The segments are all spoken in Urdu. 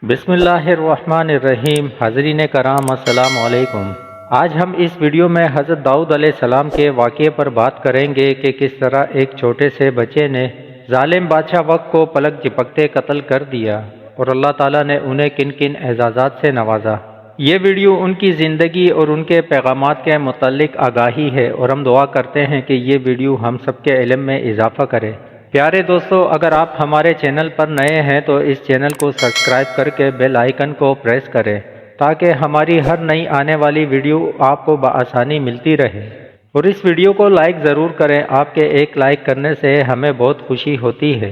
بسم اللہ الرحمن الرحیم۔ حاضرین کرام السلام علیکم۔ آج ہم اس ویڈیو میں حضرت داؤد علیہ السلام کے واقعے پر بات کریں گے کہ کس طرح ایک چھوٹے سے بچے نے ظالم بادشاہ وقت کو پلک جھپکتے قتل کر دیا اور اللہ تعالیٰ نے انہیں کن کن اعزازات سے نوازا۔ یہ ویڈیو ان کی زندگی اور ان کے پیغامات کے متعلق آگاہی ہے اور ہم دعا کرتے ہیں کہ یہ ویڈیو ہم سب کے علم میں اضافہ کرے۔ پیارے دوستو، اگر آپ ہمارے چینل پر نئے ہیں تو اس چینل کو سبسکرائب کر کے بیل آئیکن کو پریس کریں تاکہ ہماری ہر نئی آنے والی ویڈیو آپ کو بآسانی ملتی رہے، اور اس ویڈیو کو لائک ضرور کریں۔ آپ کے ایک لائک کرنے سے ہمیں بہت خوشی ہوتی ہے۔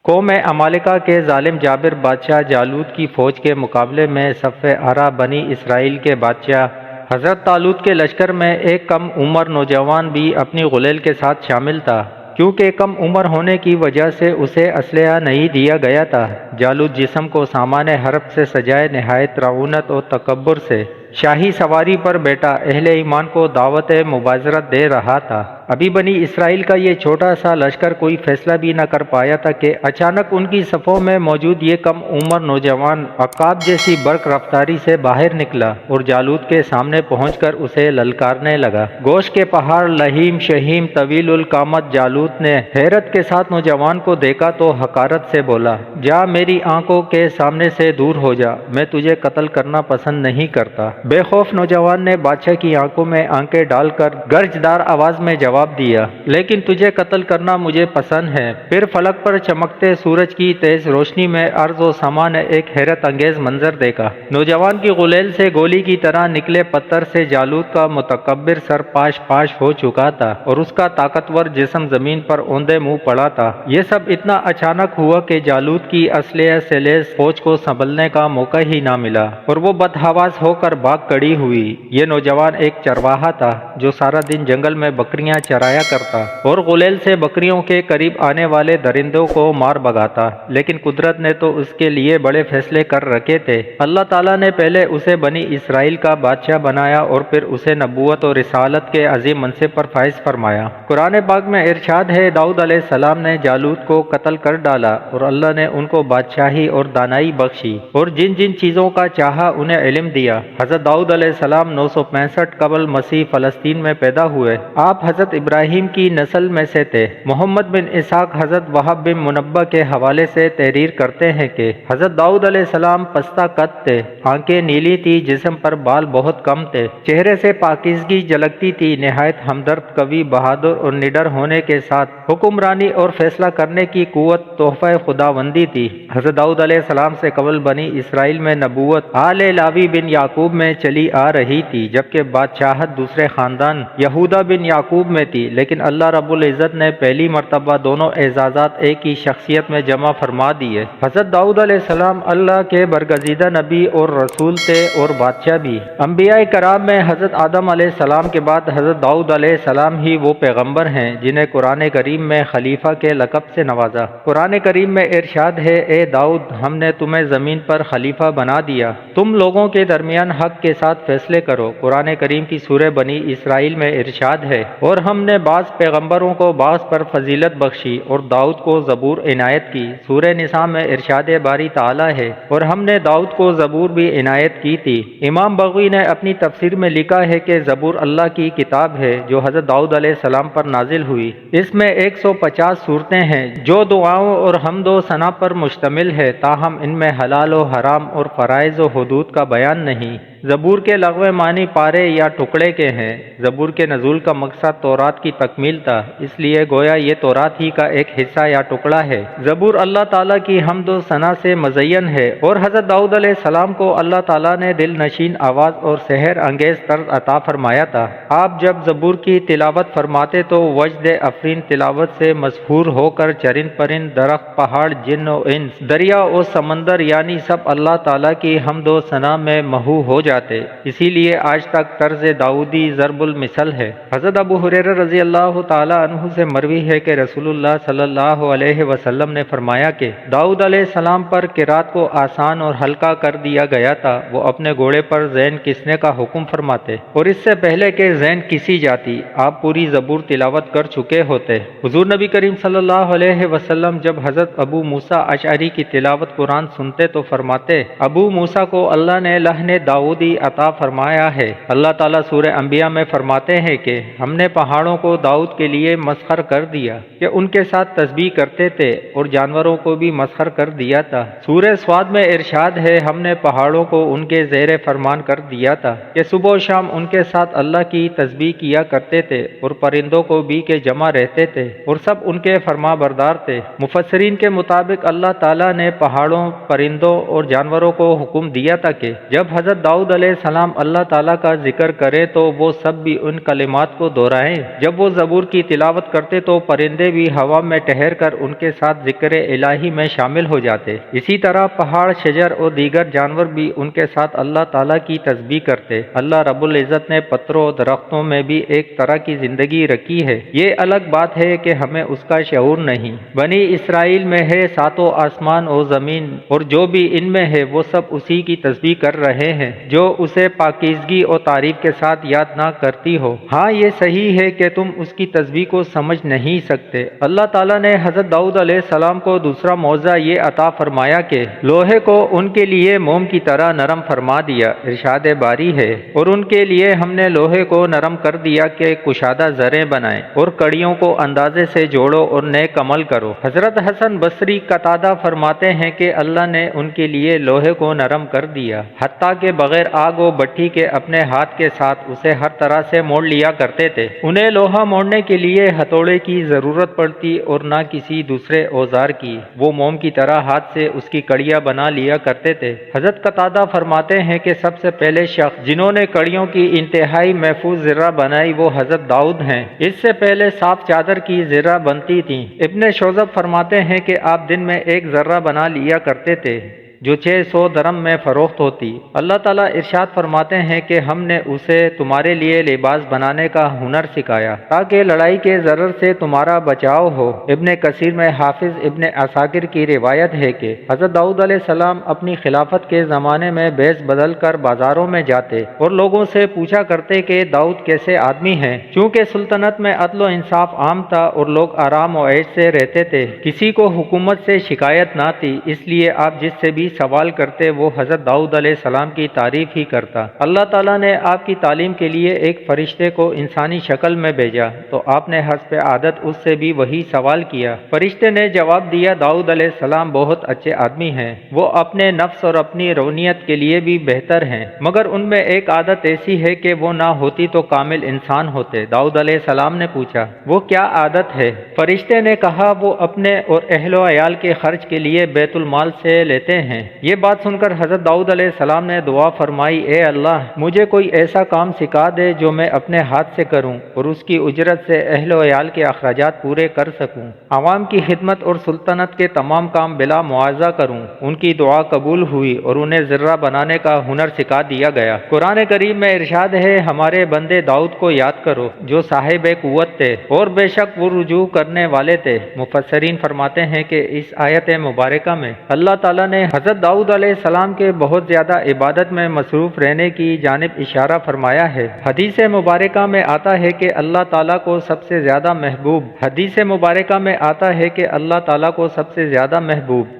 قوم عمالقہ کے ظالم جابر بادشاہ جالوت کی فوج کے مقابلے میں صف آرا بنی اسرائیل کے بادشاہ حضرت طالوت کے لشکر میں ایک کم عمر نوجوان بھی اپنی غلیل کے ساتھ شامل تھا، کیونکہ کم عمر ہونے کی وجہ سے اسے اسلحہ نہیں دیا گیا تھا۔ جالوت جسم کو سامان حرب سے سجائے نہایت رعونت اور تکبر سے شاہی سواری پر بیٹھا اہل ایمان کو دعوت مباشرت دے رہا تھا۔ ابھی بنی اسرائیل کا یہ چھوٹا سا لشکر کوئی فیصلہ بھی نہ کر پایا تھا کہ اچانک ان کی صفوں میں موجود یہ کم عمر نوجوان عقاب جیسی برق رفتاری سے باہر نکلا اور جالوت کے سامنے پہنچ کر اسے للکارنے لگا۔ گوشت کے پہاڑ لہیم شہیم طویل القامت جالوت نے حیرت کے ساتھ نوجوان کو دیکھا تو حقارت سے بولا، جا میری آنکھوں کے سامنے سے دور ہو جا، میں تجھے قتل کرنا پسند نہیں کرتا۔ بے خوف نوجوان نے بادشاہ کی آنکھوں میں آنکھیں ڈال کر گرجدار آواز میں جواب دیا، لیکن تجھے قتل کرنا مجھے پسند ہے۔ پھر فلک پر چمکتے سورج کی تیز روشنی میں ارض و سما نے ایک حیرت انگیز منظر دیکھا۔ نوجوان کی غلیل سے گولی کی طرح نکلے پتھر سے جالوت کا متکبر سر پاش پاش ہو چکا تھا اور اس کا طاقتور جسم زمین پر اوندے منہ پڑا تھا۔ یہ سب اتنا اچانک ہوا کہ جالوت کی اسلحہ سے لیس فوج کو سنبھلنے کا موقع ہی نہ ملا اور وہ بدحواس ہو کر بھاگ کھڑی ہوئی۔ یہ نوجوان ایک چرواہا تھا جو سارا دن جنگل میں بکریاں چرایا کرتا اور غلیل سے بکریوں کے قریب آنے والے درندوں کو مار بھگاتا، لیکن قدرت نے تو اس کے لیے بڑے فیصلے کر رکھے تھے۔ اللہ تعالیٰ نے پہلے اسے بنی اسرائیل کا بادشاہ بنایا اور پھر اسے نبوت اور رسالت کے عظیم منصب پر فائز فرمایا۔ قرآن پاک میں ارشاد ہے، داؤد علیہ السلام نے جالوت کو قتل کر ڈالا اور اللہ نے ان کو بادشاہی اور دانائی بخشی اور جن جن چیزوں کا چاہا انہیں علم دیا۔ حضرت داؤد علیہ السلام 965 قبل مسیح فلسطین میں پیدا ہوئے۔ آپ حضرت ابراہیم کی نسل میں سے تھے۔ محمد بن اسحاق حضرت وہب بن منبہ کے حوالے سے تحریر کرتے ہیں کہ حضرت داؤد علیہ السلام پستہ قد تھے، آنکھیں نیلی تھی، جسم پر بال بہت کم تھے، چہرے سے پاکیزگی جھلکتی تھی، نہایت ہمدرد، قوی، بہادر اور نڈر ہونے کے ساتھ حکمرانی اور فیصلہ کرنے کی قوت تحفہ خداوندی تھی۔ حضرت داؤد علیہ السلام سے قبل بنی اسرائیل میں نبوت آل لاوی بن یعقوب میں چلی آ رہی تھی، جبکہ بادشاہت دوسرے خاندان یہودا بن یعقوب میں تھی، لیکن اللہ رب العزت نے پہلی مرتبہ دونوں اعزازات ایک ہی شخصیت میں جمع فرما دیے۔ حضرت داؤد علیہ السلام اللہ کے برگزیدہ نبی اور رسول تھے اور بادشاہ بھی۔ انبیاء کرام میں حضرت آدم علیہ السلام کے بعد حضرت داؤد علیہ السلام ہی وہ پیغمبر ہیں جنہیں قرآن کریم میں خلیفہ کے لقب سے نوازا۔ قرآن کریم میں ارشاد ہے، اے داؤد، ہم نے تمہیں زمین پر خلیفہ بنا دیا، تم لوگوں کے درمیان حق کے ساتھ فیصلے کرو۔ قرآن کریم کی سورہ بنی اسرائیل میں ارشاد ہے، اور ہم نے بعض پیغمبروں کو بعض پر فضیلت بخشی اور داؤد کو زبور عنایت کی۔ سورہ نساء میں ارشاد باری تعالیٰ ہے، اور ہم نے داؤد کو زبور بھی عنایت کی تھی۔ امام بغوی نے اپنی تفسیر میں لکھا ہے کہ زبور اللہ کی کتاب ہے جو حضرت داؤد علیہ السلام پر نازل ہوئی۔ اس میں 150 صورتیں ہیں جو دعاؤں اور حمد و ثنا پر مشتمل ہے، تاہم ان میں حلال و حرام اور فرائض و حدود کا بیان نہیں۔ زبور کے لغوی معنی پارے یا ٹکڑے کے ہیں۔ زبور کے نزول کا مقصد تورات کی تکمیل تھا، اس لیے گویا یہ تورات ہی کا ایک حصہ یا ٹکڑا ہے۔ زبور اللہ تعالیٰ کی حمد و ثنا سے مزین ہے، اور حضرت داؤد علیہ السلام کو اللہ تعالیٰ نے دل نشین آواز اور سحر انگیز طرز عطا فرمایا تھا۔ آپ جب زبور کی تلاوت فرماتے تو وجد افرین تلاوت سے مسحور ہو کر چرند پرند، درخت، پہاڑ، جن و انس، دریا و سمندر یعنی سب اللہ تعالیٰ کی حمد و ثنا میں محو ہو جاتے جاتے، اسی لیے آج تک طرز داؤدی ضرب المثل ہے۔ حضرت ابو ہریرہ رضی اللہ تعالی عنہ سے مروی ہے کہ رسول اللہ صلی اللہ علیہ وسلم نے فرمایا کہ داؤد علیہ السلام پر قرات کو آسان اور ہلکا کر دیا گیا تھا، وہ اپنے گھوڑے پر زین کسنے کا حکم فرماتے، اور اس سے پہلے کہ زین کسی جاتی آپ پوری زبور تلاوت کر چکے ہوتے۔ حضور نبی کریم صلی اللہ علیہ وسلم جب حضرت ابو موسیٰ اشعری کی تلاوت قرآن سنتے تو فرماتے، ابو موسیٰ کو اللہ نے لحن داؤدی عطا فرمایا ہے۔ اللہ تعالیٰ سورہ انبیاء میں فرماتے ہیں کہ ہم نے پہاڑوں کو داؤد کے لیے مسخر کر دیا کہ ان کے ساتھ تسبیح کرتے تھے، اور جانوروں کو بھی مسخر کر دیا تھا۔ سورہ سواد میں ارشاد ہے، ہم نے پہاڑوں کو ان کے زیر فرمان کر دیا تھا کہ صبح و شام ان کے ساتھ اللہ کی تسبیح کیا کرتے تھے، اور پرندوں کو بھی کہ جمع رہتے تھے، اور سب ان کے فرما بردار تھے۔ مفسرین کے مطابق اللہ تعالیٰ نے پہاڑوں، پرندوں اور جانوروں کو حکم دیا تھا کہ جب حضرت داؤد علیہ السلام اللہ تعالیٰ کا ذکر کرے تو وہ سب بھی ان کلمات کو دہرائیں۔ جب وہ زبور کی تلاوت کرتے تو پرندے بھی ہوا میں ٹہر کر ان کے ساتھ ذکر الہی میں شامل ہو جاتے۔ اسی طرح پہاڑ، شجر اور دیگر جانور بھی ان کے ساتھ اللہ تعالیٰ کی تسبیح کرتے۔ اللہ رب العزت نے پتھروں اور درختوں میں بھی ایک طرح کی زندگی رکھی ہے، یہ الگ بات ہے کہ ہمیں اس کا شعور نہیں۔ بنی اسرائیل میں ہے ساتوں آسمان اور زمین، اور جو بھی ان میں ہے وہ سب اسی کی تسبیح کر رہے ہیں جو اسے پاکیزگی اور تعریف کے ساتھ یاد نہ کرتی ہو۔ ہاں یہ صحیح ہے کہ تم اس کی تسبیح کو سمجھ نہیں سکتے۔ اللہ تعالیٰ نے حضرت داؤد علیہ السلام کو دوسرا معجزہ یہ عطا فرمایا کہ لوہے کو ان کے لیے موم کی طرح نرم فرما دیا۔ ارشاد باری ہے، اور ان کے لیے ہم نے لوہے کو نرم کر دیا کہ کشادہ زریں بنائیں، اور کڑیوں کو اندازے سے جوڑو اور نیک عمل کرو۔ حضرت حسن بصری قتادہ فرماتے ہیں کہ اللہ نے ان کے لیے لوہے کو نرم کر دیا، حتیٰ کہ بغیر آگ و بٹھی کے اپنے ہاتھ کے ساتھ اسے ہر طرح سے موڑ لیا کرتے تھے۔ انہیں لوہا موڑنے کے لیے ہتھوڑے کی ضرورت پڑتی اور نہ کسی دوسرے اوزار کی، وہ موم کی طرح ہاتھ سے اس کی کڑیاں بنا لیا کرتے تھے۔ حضرت قتادہ فرماتے ہیں کہ سب سے پہلے شخص جنہوں نے کڑیوں کی انتہائی محفوظ زرہ بنائی وہ حضرت داؤد ہیں۔ اس سے پہلے صاف چادر کی زرہ بنتی تھیں۔ ابن شوذب فرماتے ہیں کہ آپ دن میں ایک ذرہ بنا لیا کرتے تھے جو 600 درم میں فروخت ہوتی۔ اللہ تعالیٰ ارشاد فرماتے ہیں کہ ہم نے اسے تمہارے لیے لباس بنانے کا ہنر سکھایا تاکہ لڑائی کے ضرر سے تمہارا بچاؤ ہو۔ ابن کثیر میں حافظ ابن عساکر کی روایت ہے کہ حضرت داؤد علیہ السلام اپنی خلافت کے زمانے میں بیس بدل کر بازاروں میں جاتے اور لوگوں سے پوچھا کرتے کہ داؤد کیسے آدمی ہیں۔ چونکہ سلطنت میں عدل و انصاف عام تھا اور لوگ آرام و عیش سے رہتے تھے، کسی کو حکومت سے شکایت نہ تھی، اس لیے آپ جس سے بھی سوال کرتے وہ حضرت داؤد علیہ السلام کی تعریف ہی کرتا۔ اللہ تعالیٰ نے آپ کی تعلیم کے لیے ایک فرشتے کو انسانی شکل میں بھیجا تو آپ نے حسب عادت اس سے بھی وہی سوال کیا۔ فرشتے نے جواب دیا، داؤد علیہ السلام بہت اچھے آدمی ہیں، وہ اپنے نفس اور اپنی رونیت کے لیے بھی بہتر ہیں، مگر ان میں ایک عادت ایسی ہے کہ وہ نہ ہوتی تو کامل انسان ہوتے۔ داؤد علیہ السلام نے پوچھا، وہ کیا عادت ہے؟ فرشتے نے کہا، وہ اپنے اور اہل و عیال کے خرچ کے لیے بیت المال سے لیتے ہیں۔ یہ بات سن کر حضرت داؤد علیہ السلام نے دعا فرمائی، اے اللہ مجھے کوئی ایسا کام سکھا دے جو میں اپنے ہاتھ سے کروں اور اس کی اجرت سے اہل و عیال کے اخراجات پورے کر سکوں، عوام کی خدمت اور سلطنت کے تمام کام بلا معاوضہ کروں۔ ان کی دعا قبول ہوئی اور انہیں ذرہ بنانے کا ہنر سکھا دیا گیا۔ قرآن کریم میں ارشاد ہے، ہمارے بندے داؤد کو یاد کرو جو صاحب قوت تھے اور بے شک وہ رجوع کرنے والے تھے۔ مفسرین فرماتے ہیں کہ اس آیت مبارکہ میں اللہ تعالیٰ نے حضرت داؤد علیہ السلام کے بہت زیادہ عبادت میں مصروف رہنے کی جانب اشارہ فرمایا ہے۔ حدیث مبارکہ میں آتا ہے کہ اللہ تعالیٰ کو سب سے زیادہ محبوب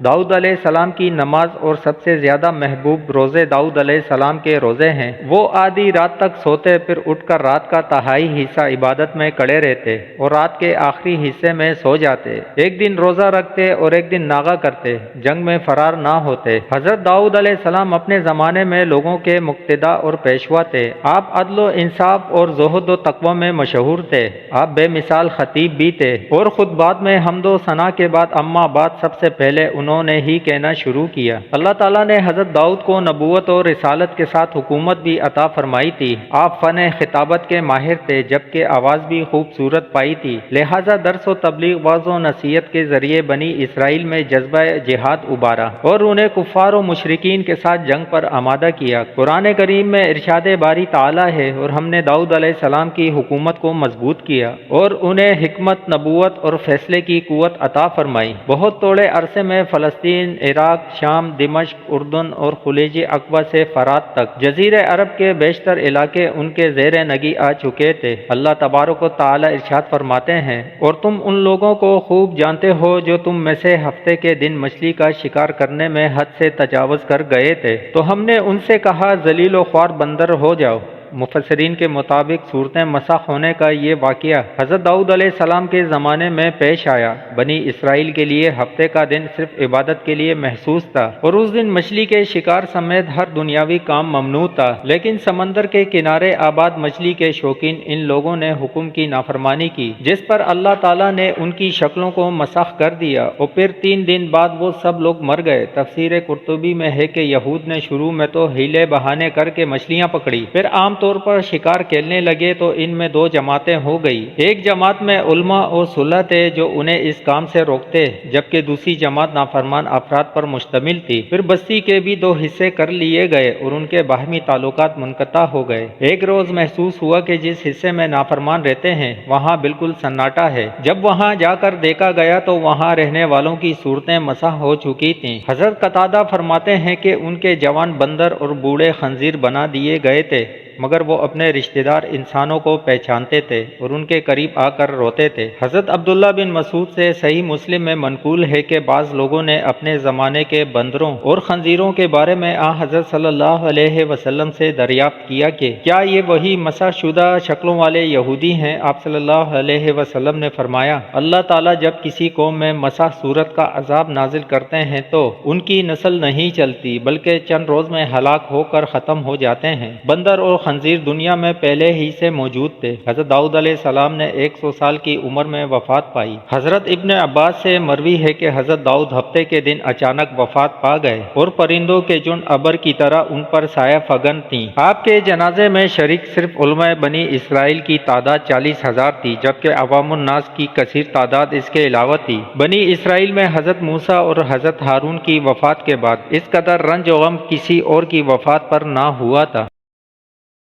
داؤد علیہ السلام کی نماز اور سب سے زیادہ محبوب روزے داؤد علیہ السلام کے روزے ہیں۔ وہ آدھی رات تک سوتے، پھر اٹھ کر رات کا تہائی حصہ عبادت میں کڑے رہتے اور رات کے آخری حصے میں سو جاتے۔ ایک دن روزہ رکھتے اور ایک دن ناغہ کرتے، جنگ میں فرار نہ ہوتے۔ حضرت داؤد علیہ السلام اپنے زمانے میں لوگوں کے مقتدا اور پیشوا تھے۔ آپ عدل و انصاف اور زہد و تقوی میں مشہور تھے۔ آپ بے مثال خطیب بھی تھے اور خطبات میں حمد و ثنا کے بعد اما بعد سب سے پہلے انہوں نے ہی کہنا شروع کیا۔ اللہ تعالیٰ نے حضرت داؤد کو نبوت اور رسالت کے ساتھ حکومت بھی عطا فرمائی تھی۔ آپ فن خطابت کے ماہر تھے جبکہ آواز بھی خوبصورت پائی تھی، لہٰذا درس و تبلیغ، وعظ و نصیحت کے ذریعے بنی اسرائیل میں جذبہ جہاد ابھارا اور انہیں انہیں کفار و مشرکین کے ساتھ جنگ پر آمادہ کیا۔ قرآن کریم میں ارشاد باری تعالیٰ ہے، اور ہم نے داؤد علیہ السلام کی حکومت کو مضبوط کیا اور انہیں حکمت، نبوت اور فیصلے کی قوت عطا فرمائی۔ بہت تھوڑے عرصے میں فلسطین، عراق، شام، دمشق، اردن اور خلیج عقبہ سے فرات تک جزیرہ عرب کے بیشتر علاقے ان کے زیر نگی آ چکے تھے۔ اللہ تبارک و تعالی ارشاد فرماتے ہیں، اور تم ان لوگوں کو خوب جانتے ہو جو تم میں سے ہفتے کے دن مچھلی کا شکار کرنے میں حد سے تجاوز کر گئے تھے، تو ہم نے ان سے کہا ذلیل و خوار بندر ہو جاؤ۔ مفسرین کے مطابق صورتیں مسخ ہونے کا یہ واقعہ حضرت داؤد علیہ السلام کے زمانے میں پیش آیا۔ بنی اسرائیل کے لیے ہفتے کا دن صرف عبادت کے لیے محسوس تھا، اور اس دن مچھلی کے شکار سمیت ہر دنیاوی کام ممنوع تھا۔ لیکن سمندر کے کنارے آباد مچھلی کے شوقین ان لوگوں نے حکم کی نافرمانی کی، جس پر اللہ تعالیٰ نے ان کی شکلوں کو مسخ کر دیا، اور پھر 3 دن بعد وہ سب لوگ مر گئے۔ تفسیر قرطبی میں ہے کہ یہود نے شروع میں تو ہیلے بہانے کر کے مچھلیاں پکڑی، پھر عام طور پر شکار کھیلنے لگے تو ان میں 2 جماعتیں ہو گئی۔ ایک جماعت میں علماء اور صلح تھے جو انہیں اس کام سے روکتے، جبکہ دوسری جماعت نافرمان افراد پر مشتمل تھی۔ پھر بستی کے بھی 2 حصے کر لیے گئے اور ان کے باہمی تعلقات منقطع ہو گئے۔ ایک روز محسوس ہوا کہ جس حصے میں نافرمان رہتے ہیں وہاں بالکل سناٹا ہے۔ جب وہاں جا کر دیکھا گیا تو وہاں رہنے والوں کی صورتیں مسح ہو چکی تھیں۔ حضرت قتادہ فرماتے ہیں کہ ان کے جوان بندر اور بوڑھے خنزیر بنا دیے گئے تھے، مگر وہ اپنے رشتہ دار انسانوں کو پہچانتے تھے اور ان کے قریب آ کر روتے تھے۔ حضرت عبداللہ بن مسعود سے صحیح مسلم میں منقول ہے کہ بعض لوگوں نے اپنے زمانے کے بندروں اور خنزیروں کے بارے میں حضرت صلی اللہ علیہ وسلم سے دریافت کیا کہ کیا یہ وہی مسح شدہ شکلوں والے یہودی ہیں؟ آپ صلی اللہ علیہ وسلم نے فرمایا، اللہ تعالیٰ جب کسی قوم میں مسح صورت کا عذاب نازل کرتے ہیں تو ان کی نسل نہیں چلتی بلکہ چند روز میں ہلاک ہو کر ختم ہو جاتے ہیں۔ بندر اور خنزیر دنیا میں پہلے ہی سے موجود تھے۔ حضرت داؤد علیہ السلام نے 100 سال کی عمر میں وفات پائی۔ حضرت ابن عباس سے مروی ہے کہ حضرت داؤد ہفتے کے دن اچانک وفات پا گئے اور پرندوں کے جھنڈ ابر کی طرح ان پر سایہ فگن تھی۔ آپ کے جنازے میں شریک صرف علماء بنی اسرائیل کی تعداد 40,000 تھی، جبکہ عوام الناس کی کثیر تعداد اس کے علاوہ تھی۔ بنی اسرائیل میں حضرت موسیٰ اور حضرت ہارون کی وفات کے بعد اس قدر رنج و غم کسی اور کی وفات پر نہ ہوا تھا۔